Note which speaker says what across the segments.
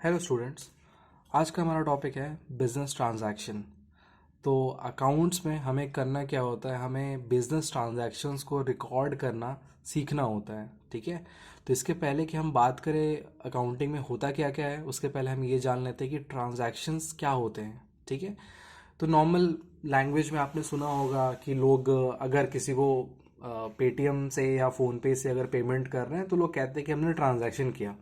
Speaker 1: Hello students. आज का हमारा टॉपिक है बिजनेस ट्रांजैक्शन। तो अकाउंट्स में हमें करना क्या होता है, हमें बिजनेस ट्रांजैक्शंस को रिकॉर्ड करना सीखना होता है। ठीक है। तो इसके पहले कि हम बात करें अकाउंटिंग में होता क्या क्या है, उसके पहले हम ये जान लेते हैं कि ट्रांजैक्शंस क्या होते हैं। ठीक है। तो नॉर्मल लैंग्वेज में आपने सुना होगा कि लोग अगर किसी को पेटीएम से या फ़ोनपे से अगर पेमेंट कर रहे हैं तो लोग कहते हैं कि हमने ट्रांजैक्शन किया।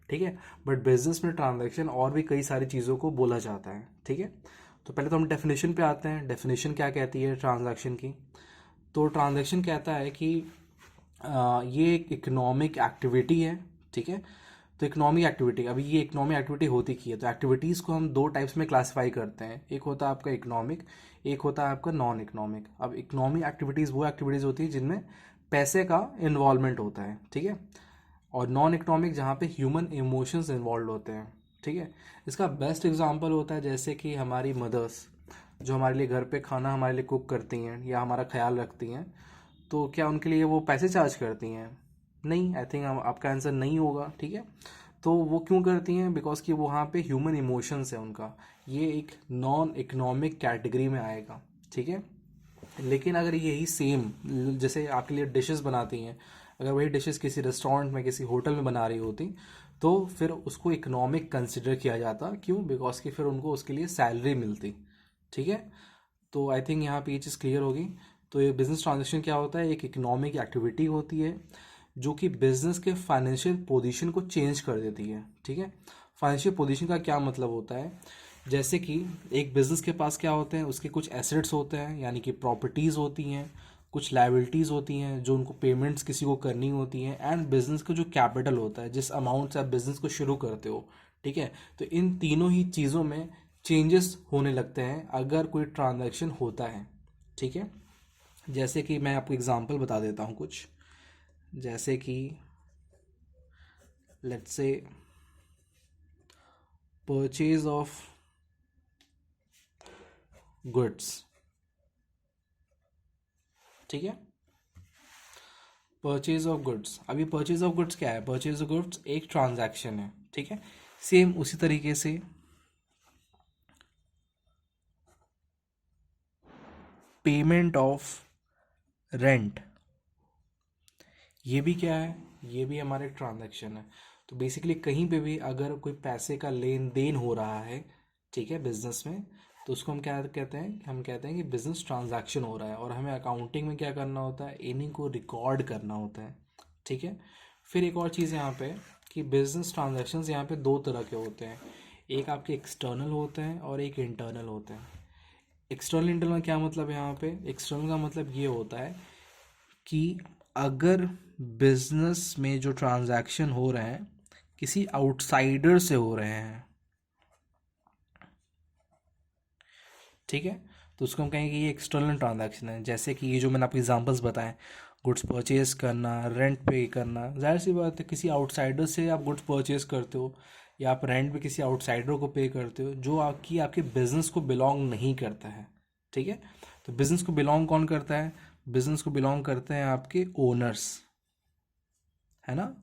Speaker 1: ठीक है। बट बिजनेस में ट्रांजैक्शन और भी कई सारी चीज़ों को बोला जाता है। ठीक है। तो पहले तो हम डेफिनेशन पे आते हैं। डेफिनेशन क्या कहती है ट्रांजैक्शन की। तो ट्रांजैक्शन कहता है कि ये एक इकोनॉमिक एक्टिविटी है। ठीक है। तो इकोनॉमिक एक्टिविटी, अभी ये इकोनॉमिक एक्टिविटी होती की है, तो एक्टिविटीज़ को हम दो टाइप्स में क्लासिफाई करते हैं। एक होता है आपका इकोनॉमिक, एक होता है आपका नॉन इकोनॉमिक। अब इकोनॉमिक एक्टिविटीज़ वो एक्टिविटीज़ होती है जिनमें पैसे का इन्वॉल्वमेंट होता है। ठीक है। और नॉन इकोनॉमिक जहाँ पे ह्यूमन इमोशंस इन्वॉल्व होते हैं। ठीक है। इसका बेस्ट एग्जांपल होता है जैसे कि हमारी मदर्स जो हमारे लिए घर पे खाना हमारे लिए कुक करती हैं या हमारा ख्याल रखती हैं, तो क्या उनके लिए वो पैसे चार्ज करती हैं? नहीं, आई थिंक आपका आंसर नहीं होगा। ठीक है। तो वो क्यों करती हैं? बिकॉज कि वहाँ पे ह्यूमन इमोशंस है उनका। ये एक नॉन इकोनॉमिक कैटेगरी में आएगा। ठीक है। लेकिन अगर यही सेम जैसे आपके लिए डिशेस बनाती हैं, अगर वही डिशेस किसी रेस्टोरेंट में किसी होटल में बना रही होती तो फिर उसको इकोनॉमिक कंसिडर किया जाता। क्यों? बिकॉज कि फिर उनको उसके लिए सैलरी मिलती। ठीक है। तो आई थिंक यहाँ पे ये चीज़ क्लियर होगी। तो ये बिजनेस ट्रांजेक्शन क्या होता है? एक इकोनॉमिक एक्टिविटी होती है जो कि बिजनेस के फाइनेंशियल पोजीशन को चेंज कर देती है। ठीक है। फाइनेंशियल पोजीशन का क्या मतलब होता है? जैसे कि एक बिजनेस के पास क्या होते हैं, उसके कुछ एसेट्स होते हैं यानी कि प्रॉपर्टीज़ होती हैं, कुछ लाइबिलिटीज़ होती हैं जो उनको पेमेंट्स किसी को करनी होती हैं, एंड बिजनेस का जो कैपिटल होता है जिस अमाउंट से आप बिजनेस को शुरू करते हो। ठीक है। तो इन तीनों ही चीज़ों में चेंजेस होने लगते हैं अगर कोई ट्रांजैक्शन होता है। ठीक है। जैसे कि मैं आपको एग्जांपल बता देता हूँ कुछ। जैसे कि let's say purchase of goods. ठीक है। परचेज ऑफ गुड्स, अभी परचेज ऑफ गुड्स क्या है? परचेज ऑफ गुड्स एक ट्रांजैक्शन है। ठीक है। सेम उसी तरीके से पेमेंट ऑफ रेंट, ये भी क्या है? ये भी हमारे ट्रांजैक्शन है। तो बेसिकली कहीं पे भी अगर कोई पैसे का लेन देन हो रहा है, ठीक है, बिजनेस में, तो उसको हम क्या कहते हैं? हम कहते हैं कि बिजनेस ट्रांजैक्शन हो रहा है। और हमें अकाउंटिंग में क्या करना होता है? इन्हीं को रिकॉर्ड करना होता है। ठीक है। फिर एक और चीज़ यहाँ पे कि बिजनेस ट्रांजैक्शंस यहाँ पे दो तरह के होते हैं। एक आपके एक्सटर्नल होते हैं और एक इंटरनल होते हैं। एक्सटर्नल इंटरनल क्या मतलब है? यहाँ पे एक्सटर्नल का मतलब ये होता है कि अगर बिजनेस में जो ट्रांजैक्शन हो रहे हैं किसी आउटसाइडर से हो रहे हैं, ठीक है, तो उसको हम कहेंगे कि ये एक्सटर्नल ट्रांजैक्शन है। जैसे कि ये जो मैंने आपको एग्जांपल्स बताएं, गुड्स परचेज करना, रेंट पे करना, जाहिर सी बात है किसी आउटसाइडर से आप गुड्स परचेज करते हो या आप रेंट पे किसी आउटसाइडर को पे करते हो जो आपके बिजनेस को बिलोंग नहीं करता है। ठीक है। तो बिजनेस को बिलोंग कौन करता है? बिजनेस को बिलोंग करते हैं आपके ओनर्स, है ना।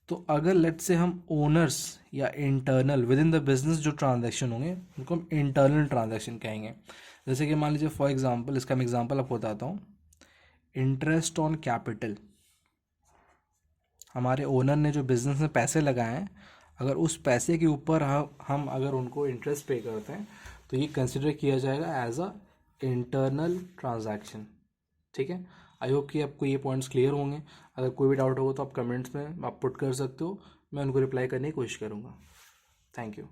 Speaker 1: तो अगर लेट से हम ओनर्स या internal with in the business जो ट्रांजैक्शन होंगे उनको हम इंटरनल ट्रांजैक्शन कहेंगे। जैसे कि मान लीजिए फॉर एग्जांपल, इसका मैं एग्जांपल आपको बताता हूँ। इंटरेस्ट ऑन कैपिटल, हमारे ओनर ने जो बिजनेस में पैसे लगाए हैं, अगर उस पैसे के ऊपर हम अगर उनको इंटरेस्ट पे करते हैं तो ये कंसिडर किया जाएगा एज अ इंटरनल ट्रांजैक्शन। ठीक है। आई होप कि आपको ये पॉइंट्स क्लियर होंगे। अगर कोई भी डाउट होगा तो आप कमेंट्स में आप पुट कर सकते हो, मैं उनको रिप्लाई करने की कोशिश करूँगा। Thank you.